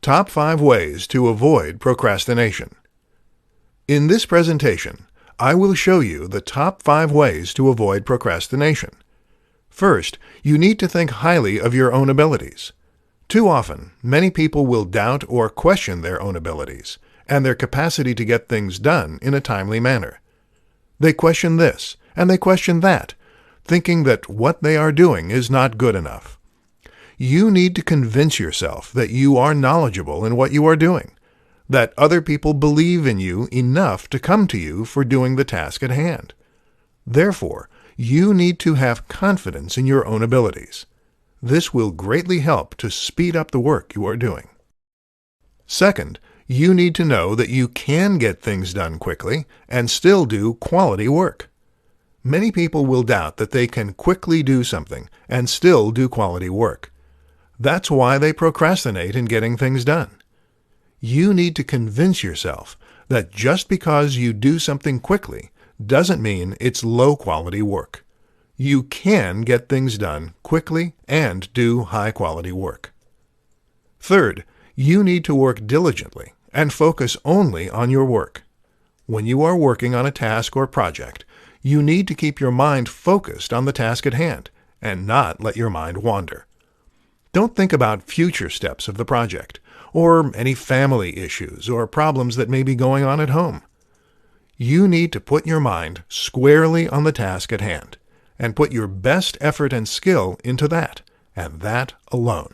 Top 5 Ways to Avoid Procrastination. In this presentation, I will show you the top 5 ways to avoid procrastination. First, you need to think highly of your own abilities. Too often, many people will doubt or question their own abilities and their capacity to get things done in a timely manner. They question this and they question that, thinking that what they are doing is not good enough. You need to convince yourself that you are knowledgeable in what you are doing, that other people believe in you enough to come to you for doing the task at hand. Therefore, you need to have confidence in your own abilities. This will greatly help to speed up the work you are doing. Second, you need to know that you can get things done quickly and still do quality work. Many people will doubt that they can quickly do something and still do quality work. That's why they procrastinate in getting things done. You need to convince yourself that just because you do something quickly doesn't mean it's low-quality work. You can get things done quickly and do high-quality work. Third, you need to work diligently and focus only on your work. When you are working on a task or project, you need to keep your mind focused on the task at hand and not let your mind wander. Don't think about future steps of the project, or any family issues or problems that may be going on at home. You need to put your mind squarely on the task at hand, and put your best effort and skill into that, and that alone.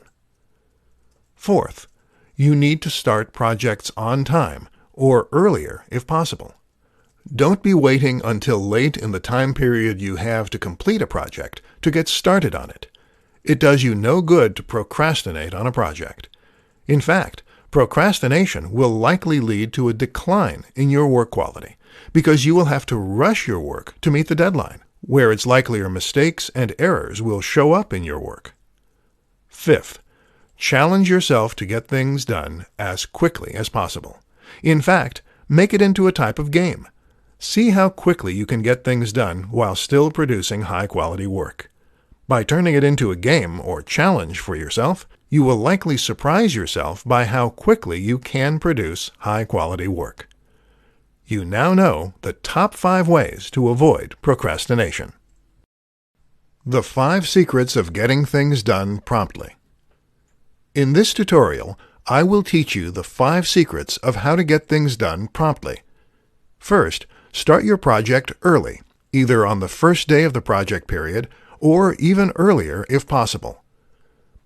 Fourth, you need to start projects on time, or earlier if possible. Don't be waiting until late in the time period you have to complete a project to get started on it. It does you no good to procrastinate on a project. In fact, procrastination will likely lead to a decline in your work quality because you will have to rush your work to meet the deadline, where it's likelier mistakes and errors will show up in your work. Fifth, challenge yourself to get things done as quickly as possible. In fact, make it into a type of game. See how quickly you can get things done while still producing high-quality work. By turning it into a game or challenge for yourself, you will likely surprise yourself by how quickly you can produce high-quality work. You now know the top 5 ways to avoid procrastination. The 5 secrets of getting things done promptly. In this tutorial, I will teach you the 5 secrets of how to get things done promptly. First, start your project early, either on the first day of the project period or even earlier if possible.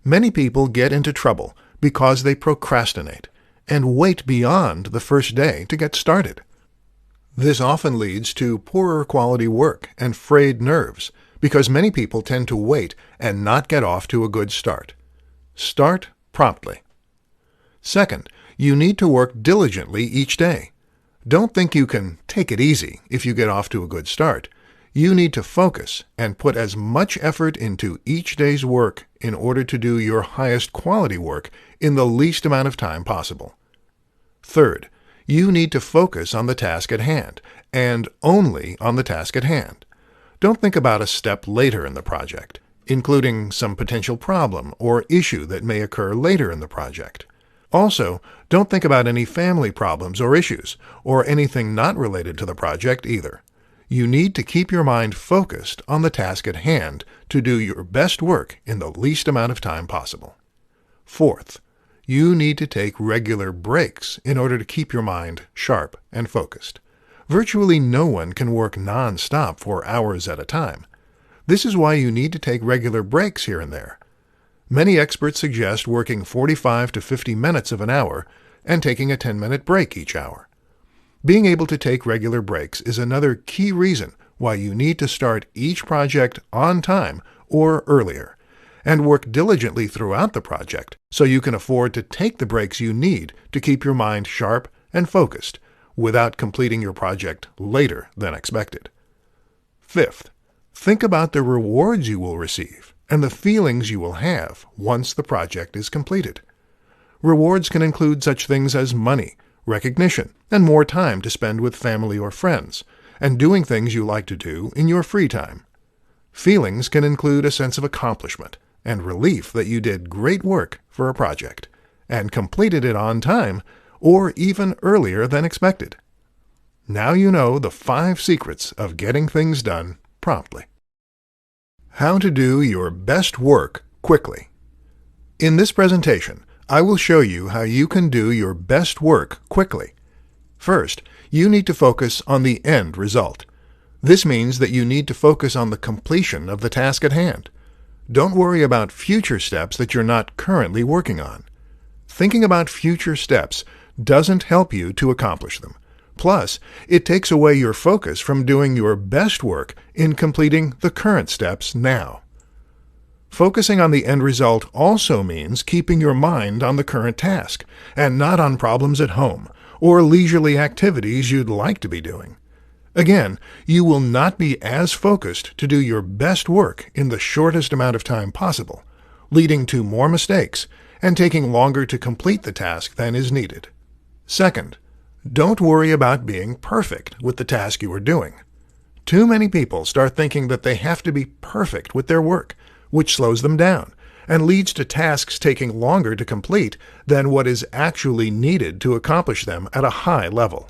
Many people get into trouble because they procrastinate and wait beyond the first day to get started. This often leads to poorer quality work and frayed nerves because many people tend to wait and not get off to a good start. Start promptly. Second, you need to work diligently each day. Don't think you can take it easy if you get off to a good start. You need to focus and put as much effort into each day's work in order to do your highest quality work in the least amount of time possible. Third, you need to focus on the task at hand, and only on the task at hand. Don't think about a step later in the project, including some potential problem or issue that may occur later in the project. Also, don't think about any family problems or issues, or anything not related to the project either. You need to keep your mind focused on the task at hand to do your best work in the least amount of time possible. Fourth, you need to take regular breaks in order to keep your mind sharp and focused. Virtually no one can work non-stop for hours at a time. This is why you need to take regular breaks here and there. Many experts suggest working 45 to 50 minutes of an hour and taking a 10-minute break each hour. Being able to take regular breaks is another key reason why you need to start each project on time or earlier, and work diligently throughout the project so you can afford to take the breaks you need to keep your mind sharp and focused without completing your project later than expected. Fifth, think about the rewards you will receive and the feelings you will have once the project is completed. Rewards can include such things as money, recognition, and more time to spend with family or friends, and doing things you like to do in your free time. Feelings can include a sense of accomplishment and relief that you did great work for a project, and completed it on time, or even earlier than expected. Now you know the 5 secrets of getting things done promptly. How to do your best work quickly. In this presentation, I will show you how you can do your best work quickly. First, you need to focus on the end result. This means that you need to focus on the completion of the task at hand. Don't worry about future steps that you're not currently working on. Thinking about future steps doesn't help you to accomplish them. Plus, it takes away your focus from doing your best work in completing the current steps now. Focusing on the end result also means keeping your mind on the current task, and not on problems at home or leisurely activities you'd like to be doing. Again, you will not be as focused to do your best work in the shortest amount of time possible, leading to more mistakes and taking longer to complete the task than is needed. Second, don't worry about being perfect with the task you are doing. Too many people start thinking that they have to be perfect with their work, which slows them down and leads to tasks taking longer to complete than what is actually needed to accomplish them at a high level.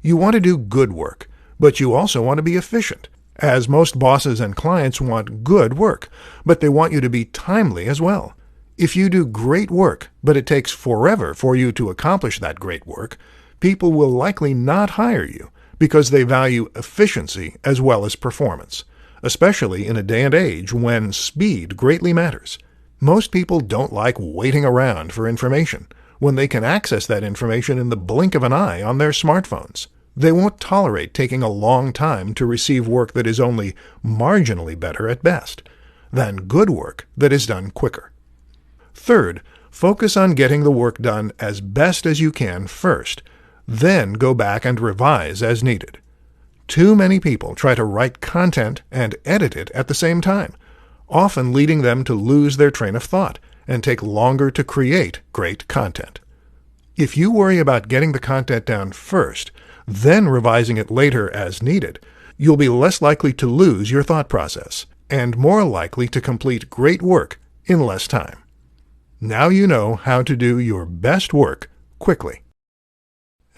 You want to do good work, but you also want to be efficient, as most bosses and clients want good work, but they want you to be timely as well. If you do great work, but it takes forever for you to accomplish that great work, people will likely not hire you because they value efficiency as well as performance, especially in a day and age when speed greatly matters. Most people don't like waiting around for information when they can access that information in the blink of an eye on their smartphones. They won't tolerate taking a long time to receive work that is only marginally better at best than good work that is done quicker. Third, focus on getting the work done as best as you can first, then go back and revise as needed. Too many people try to write content and edit it at the same time, often leading them to lose their train of thought and take longer to create great content. If you worry about getting the content down first, then revising it later as needed, you'll be less likely to lose your thought process and more likely to complete great work in less time. Now you know how to do your best work quickly.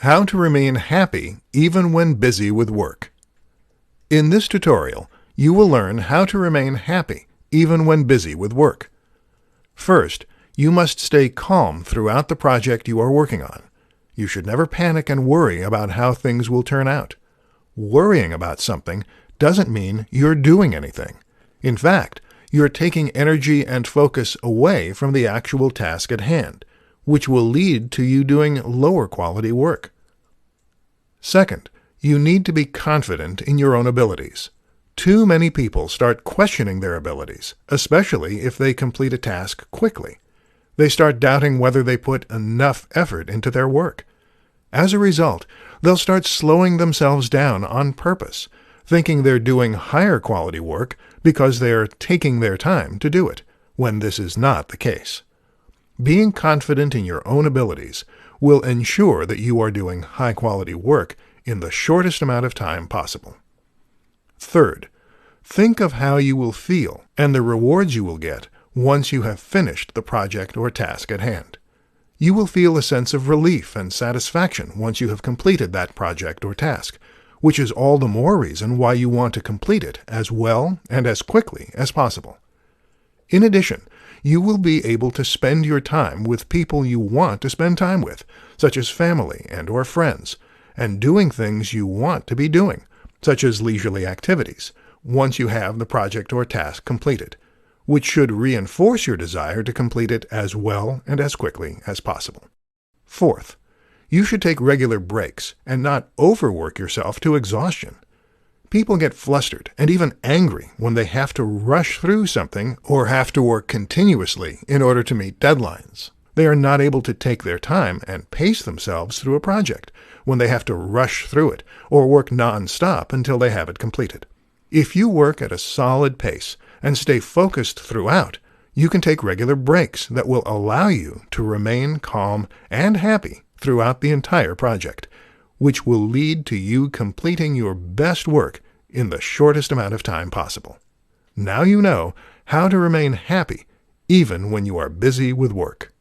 How to remain happy even when busy with work. In this tutorial, you will learn how to remain happy even when busy with work. First, you must stay calm throughout the project you are working on. You should never panic and worry about how things will turn out. Worrying about something doesn't mean you're doing anything. In fact, you're taking energy and focus away from the actual task at hand, which will lead to you doing lower quality work. Second, you need to be confident in your own abilities. Too many people start questioning their abilities, especially if they complete a task quickly. They start doubting whether they put enough effort into their work. As a result, they'll start slowing themselves down on purpose, thinking they're doing higher quality work because they are taking their time to do it, when this is not the case. Being confident in your own abilities will ensure that you are doing high-quality work in the shortest amount of time possible. Third, think of how you will feel and the rewards you will get once you have finished the project or task at hand. You will feel a sense of relief and satisfaction once you have completed that project or task, which is all the more reason why you want to complete it as well and as quickly as possible. In addition, you will be able to spend your time with people you want to spend time with, such as family and/or friends, and doing things you want to be doing, such as leisurely activities, once you have the project or task completed, which should reinforce your desire to complete it as well and as quickly as possible. Fourth, you should take regular breaks and not overwork yourself to exhaustion. People get flustered and even angry when they have to rush through something or have to work continuously in order to meet deadlines. They are not able to take their time and pace themselves through a project when they have to rush through it or work non-stop until they have it completed. If you work at a solid pace and stay focused throughout, you can take regular breaks that will allow you to remain calm and happy throughout the entire project, which will lead to you completing your best work in the shortest amount of time possible. Now you know how to remain happy even when you are busy with work.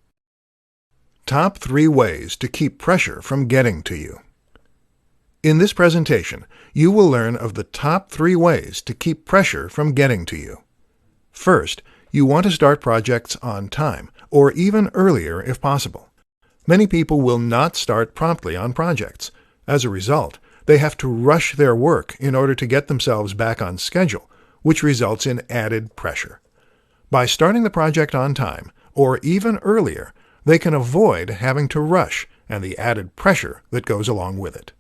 Top 3 ways to keep pressure from getting to you. In this presentation, you will learn of the top 3 ways to keep pressure from getting to you. First, you want to start projects on time, or even earlier if possible. Many people will not start promptly on projects. As a result, they have to rush their work in order to get themselves back on schedule, which results in added pressure. By starting the project on time, or even earlier, they can avoid having to rush and the added pressure that goes along with it.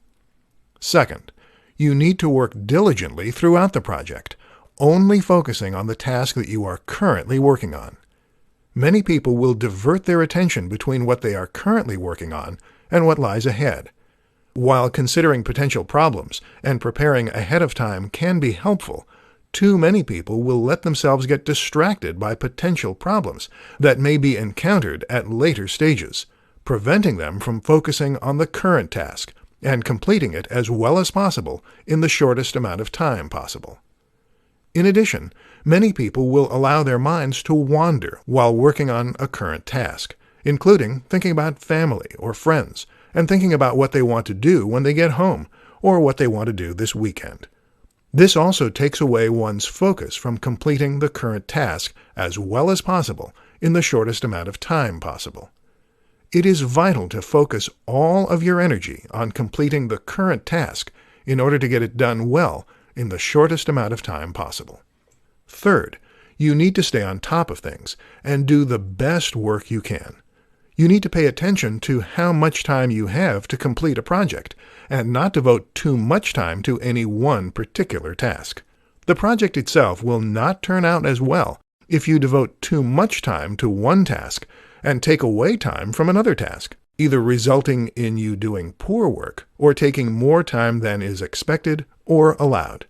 Second, you need to work diligently throughout the project, only focusing on the task that you are currently working on. Many people will divert their attention between what they are currently working on and what lies ahead. While considering potential problems and preparing ahead of time can be helpful, too many people will let themselves get distracted by potential problems that may be encountered at later stages, preventing them from focusing on the current task and completing it as well as possible in the shortest amount of time possible. In addition, many people will allow their minds to wander while working on a current task, including thinking about family or friends and thinking about what they want to do when they get home or what they want to do this weekend. This also takes away one's focus from completing the current task as well as possible in the shortest amount of time possible. It is vital to focus all of your energy on completing the current task in order to get it done well in the shortest amount of time possible. Third, you need to stay on top of things and do the best work you can. You need to pay attention to how much time you have to complete a project and not devote too much time to any one particular task. The project itself will not turn out as well if you devote too much time to one task and take away time from another task, either resulting in you doing poor work or taking more time than is expected or allowed.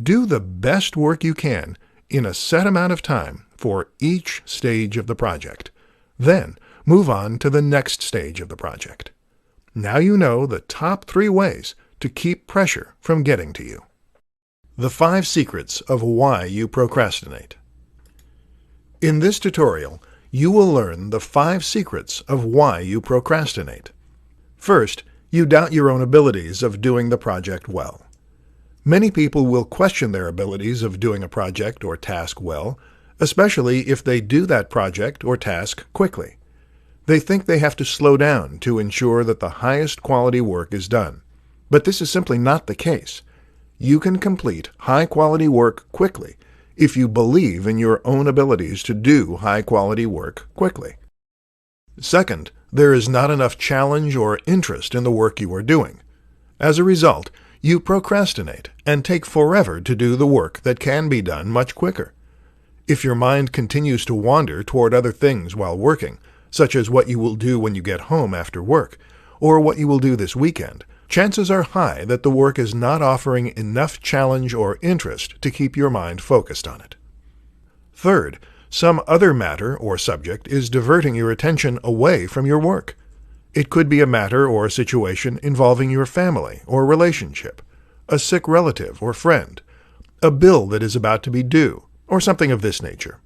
Do the best work you can in a set amount of time for each stage of the project. Then, move on to the next stage of the project. Now you know the top 3 ways to keep pressure from getting to you. The 5 secrets of why you procrastinate. In this tutorial, you will learn the 5 secrets of why you procrastinate. First, you doubt your own abilities of doing the project well. Many people will question their abilities of doing a project or task well, especially if they do that project or task quickly. They think they have to slow down to ensure that the highest quality work is done. But this is simply not the case. You can complete high-quality work quickly if you believe in your own abilities to do high-quality work quickly. Second, there is not enough challenge or interest in the work you are doing. As a result, you procrastinate and take forever to do the work that can be done much quicker. If your mind continues to wander toward other things while working, such as what you will do when you get home after work, or what you will do this weekend, chances are high that the work is not offering enough challenge or interest to keep your mind focused on it. Third, some other matter or subject is diverting your attention away from your work. It could be a matter or situation involving your family or relationship, a sick relative or friend, a bill that is about to be due, or something of this nature.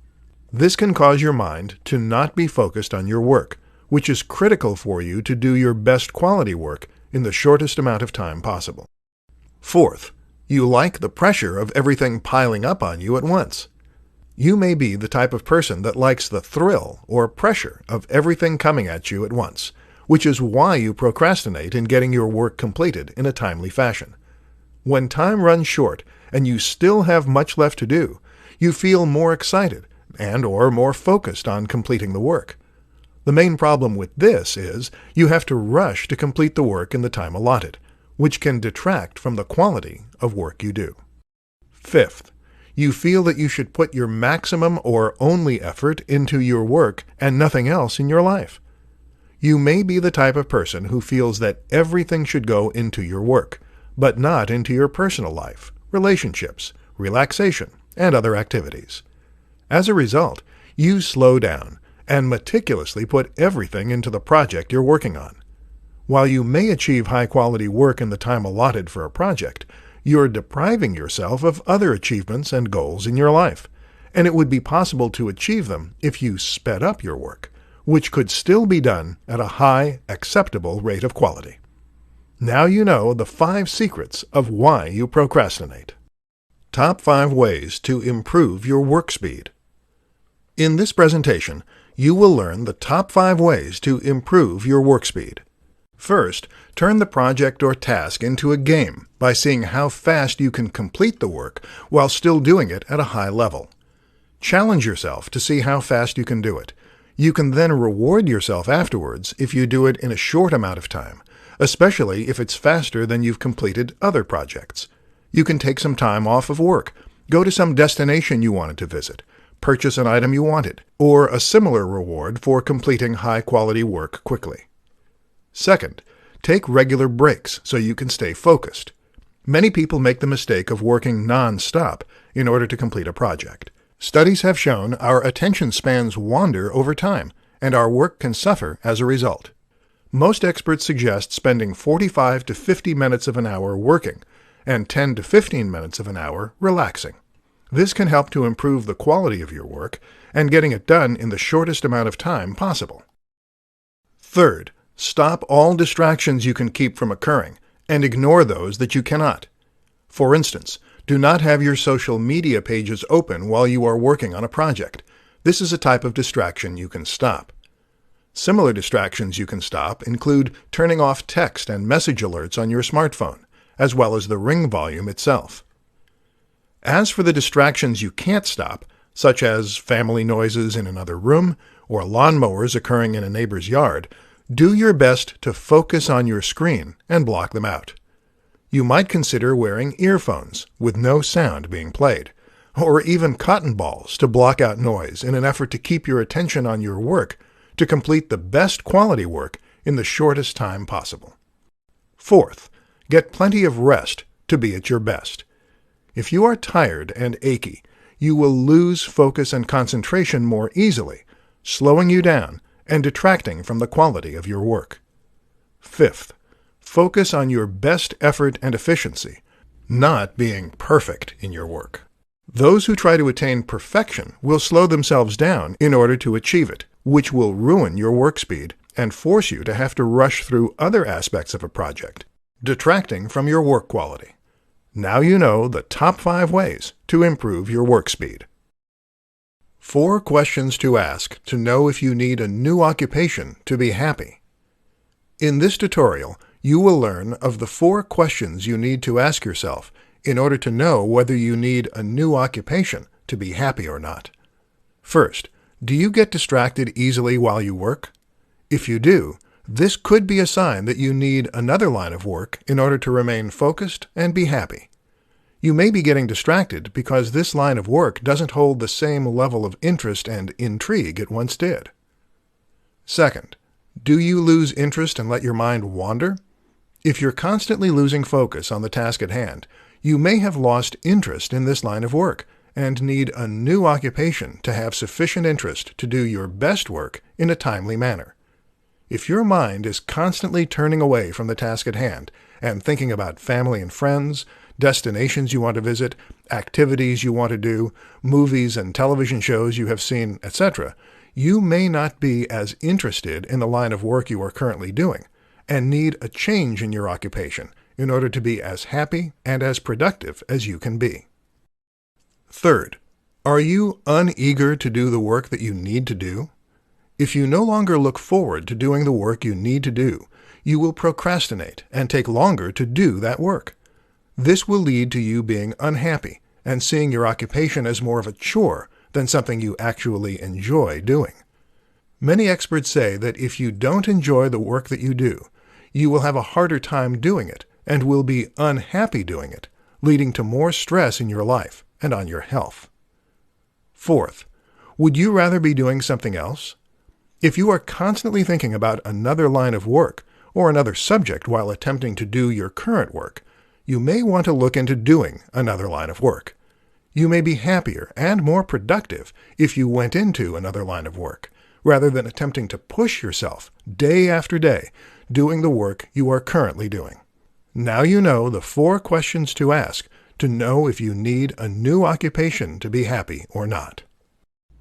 This can cause your mind to not be focused on your work, which is critical for you to do your best quality work in the shortest amount of time possible. Fourth, you like the pressure of everything piling up on you at once. You may be the type of person that likes the thrill or pressure of everything coming at you at once, which is why you procrastinate in getting your work completed in a timely fashion. When time runs short and you still have much left to do, you feel more excited and/or more focused on completing the work. The main problem with this is you have to rush to complete the work in the time allotted, which can detract from the quality of work you do. Fifth, you feel that you should put your maximum or only effort into your work and nothing else in your life. You may be the type of person who feels that everything should go into your work, but not into your personal life, relationships, relaxation, and other activities. As a result, you slow down and meticulously put everything into the project you're working on. While you may achieve high-quality work in the time allotted for a project, you're depriving yourself of other achievements and goals in your life, and it would be possible to achieve them if you sped up your work, which could still be done at a high, acceptable rate of quality. Now you know the 5 secrets of why you procrastinate. Top 5 ways to improve your work speed. In this presentation, you will learn the top 5 ways to improve your work speed. First, turn the project or task into a game by seeing how fast you can complete the work while still doing it at a high level. Challenge yourself to see how fast you can do it. You can then reward yourself afterwards if you do it in a short amount of time, especially if it's faster than you've completed other projects. You can take some time off of work, go to some destination you wanted to visit, purchase an item you wanted, or a similar reward for completing high-quality work quickly. Second, take regular breaks so you can stay focused. Many people make the mistake of working non-stop in order to complete a project. Studies have shown our attention spans wander over time, and our work can suffer as a result. Most experts suggest spending 45 to 50 minutes of an hour working, and 10 to 15 minutes of an hour relaxing. This can help to improve the quality of your work and getting it done in the shortest amount of time possible. Third, stop all distractions you can keep from occurring, and ignore those that you cannot. For instance, do not have your social media pages open while you are working on a project. This is a type of distraction you can stop. Similar distractions you can stop include turning off text and message alerts on your smartphone, as well as the ring volume itself. As for the distractions you can't stop, such as family noises in another room or lawnmowers occurring in a neighbor's yard, do your best to focus on your screen and block them out. You might consider wearing earphones with no sound being played, or even cotton balls to block out noise in an effort to keep your attention on your work to complete the best quality work in the shortest time possible. Fourth, get plenty of rest to be at your best. If you are tired and achy, you will lose focus and concentration more easily, slowing you down and detracting from the quality of your work. Fifth, focus on your best effort and efficiency, not being perfect in your work. Those who try to attain perfection will slow themselves down in order to achieve it, which will ruin your work speed and force you to have to rush through other aspects of a project, detracting from your work quality. Now you know the top 5 ways to improve your work speed. 4 questions to ask to know if you need a new occupation to be happy. In this tutorial, you will learn of the 4 questions you need to ask yourself in order to know whether you need a new occupation to be happy or not. First, do you get distracted easily while you work? If you do, this could be a sign that you need another line of work in order to remain focused and be happy. You may be getting distracted because this line of work doesn't hold the same level of interest and intrigue it once did. Second, do you lose interest and let your mind wander? If you're constantly losing focus on the task at hand, you may have lost interest in this line of work and need a new occupation to have sufficient interest to do your best work in a timely manner. If your mind is constantly turning away from the task at hand and thinking about family and friends, destinations you want to visit, activities you want to do, movies and television shows you have seen, etc., you may not be as interested in the line of work you are currently doing and need a change in your occupation in order to be as happy and as productive as you can be. Third, are you uneager to do the work that you need to do? If you no longer look forward to doing the work you need to do, you will procrastinate and take longer to do that work. This will lead to you being unhappy and seeing your occupation as more of a chore than something you actually enjoy doing. Many experts say that if you don't enjoy the work that you do, you will have a harder time doing it and will be unhappy doing it, leading to more stress in your life and on your health. Fourth, would you rather be doing something else? If you are constantly thinking about another line of work or another subject while attempting to do your current work, you may want to look into doing another line of work. You may be happier and more productive if you went into another line of work, rather than attempting to push yourself day after day doing the work you are currently doing. Now you know the 4 questions to ask to know if you need a new occupation to be happy or not.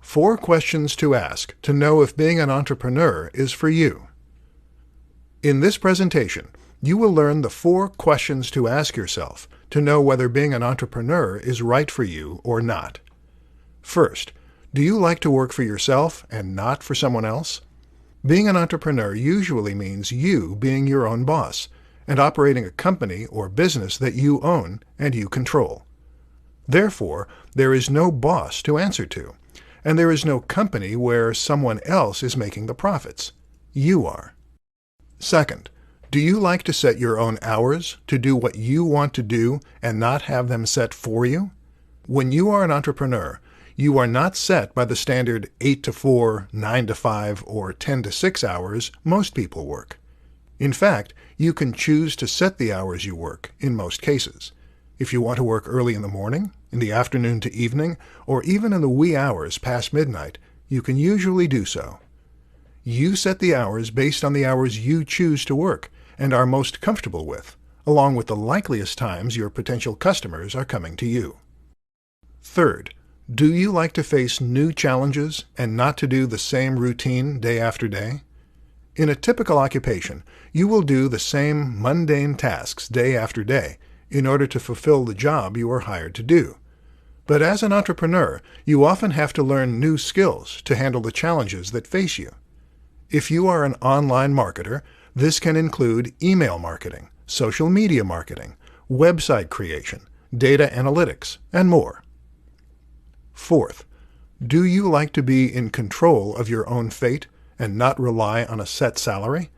4 questions to ask to know if being an entrepreneur is for you. In this presentation, you will learn the 4 questions to ask yourself to know whether being an entrepreneur is right for you or not. First, do you like to work for yourself and not for someone else? Being an entrepreneur usually means you being your own boss and operating a company or business that you own and you control. Therefore, there is no boss to answer to, and there is no company where someone else is making the profits. You are. Second, do you like to set your own hours to do what you want to do and not have them set for you? When you are an entrepreneur, you are not set by the standard 8 to 4, 9 to 5, or 10 to 6 hours most people work. In fact, you can choose to set the hours you work in most cases. If you want to work early in the morning, in the afternoon to evening, or even in the wee hours past midnight, you can usually do so. You set the hours based on the hours you choose to work and are most comfortable with, along with the likeliest times your potential customers are coming to you. Third, do you like to face new challenges and not to do the same routine day after day? In a typical occupation, you will do the same mundane tasks day after day in order to fulfill the job you are hired to do. But as an entrepreneur, you often have to learn new skills to handle the challenges that face you. If you are an online marketer, this can include email marketing, social media marketing, website creation, data analytics, and more. Fourth, do you like to be in control of your own fate and not rely on a set salary?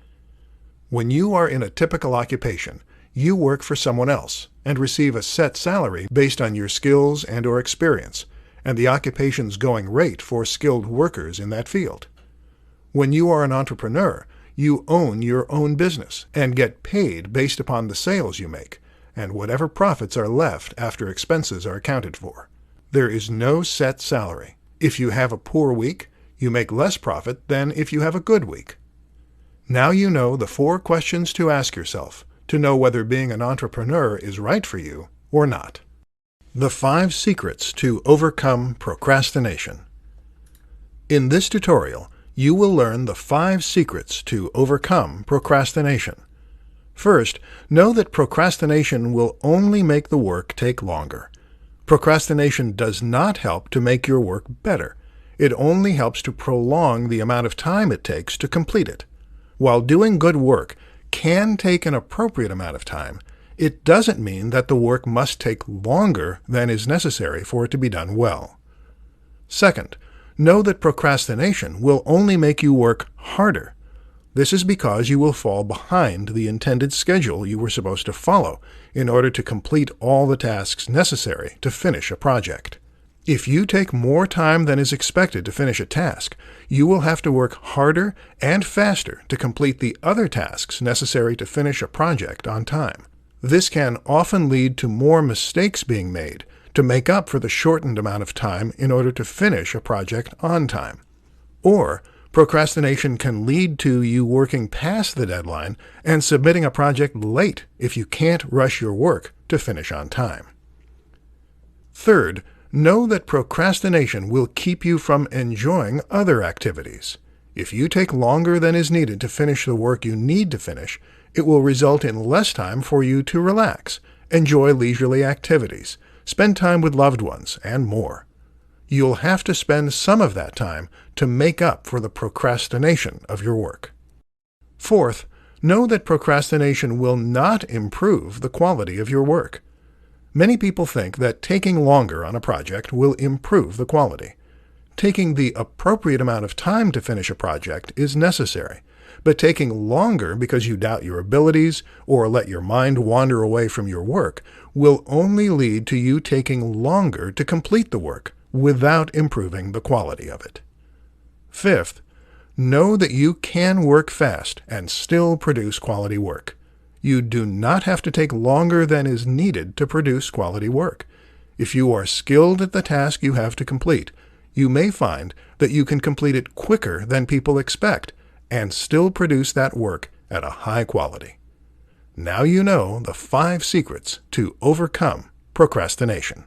When you are in a typical occupation, you work for someone else and receive a set salary based on your skills and/or experience, and the occupation's going rate for skilled workers in that field. When you are an entrepreneur, you own your own business and get paid based upon the sales you make, and whatever profits are left after expenses are accounted for. There is no set salary. If you have a poor week, you make less profit than if you have a good week. Now you know the 4 questions to ask yourself to know whether being an entrepreneur is right for you or not. The 5 secrets to overcome procrastination. In this tutorial, you will learn the 5 secrets to overcome procrastination. First, know that procrastination will only make the work take longer. Procrastination does not help to make your work better. It only helps to prolong the amount of time it takes to complete it. While doing good work can take an appropriate amount of time, it doesn't mean that the work must take longer than is necessary for it to be done well. Second, know that procrastination will only make you work harder. This is because you will fall behind the intended schedule you were supposed to follow in order to complete all the tasks necessary to finish a project. If you take more time than is expected to finish a task, you will have to work harder and faster to complete the other tasks necessary to finish a project on time. This can often lead to more mistakes being made to make up for the shortened amount of time in order to finish a project on time. Or, procrastination can lead to you working past the deadline and submitting a project late if you can't rush your work to finish on time. Third, know that procrastination will keep you from enjoying other activities. If you take longer than is needed to finish the work you need to finish, it will result in less time for you to relax, enjoy leisurely activities, spend time with loved ones, and more. You'll have to spend some of that time to make up for the procrastination of your work. Fourth, know that procrastination will not improve the quality of your work. Many people think that taking longer on a project will improve the quality. Taking the appropriate amount of time to finish a project is necessary, but taking longer because you doubt your abilities or let your mind wander away from your work will only lead to you taking longer to complete the work without improving the quality of it. Fifth, know that you can work fast and still produce quality work. You do not have to take longer than is needed to produce quality work. If you are skilled at the task you have to complete, you may find that you can complete it quicker than people expect and still produce that work at a high quality. Now you know the 5 secrets to overcome procrastination.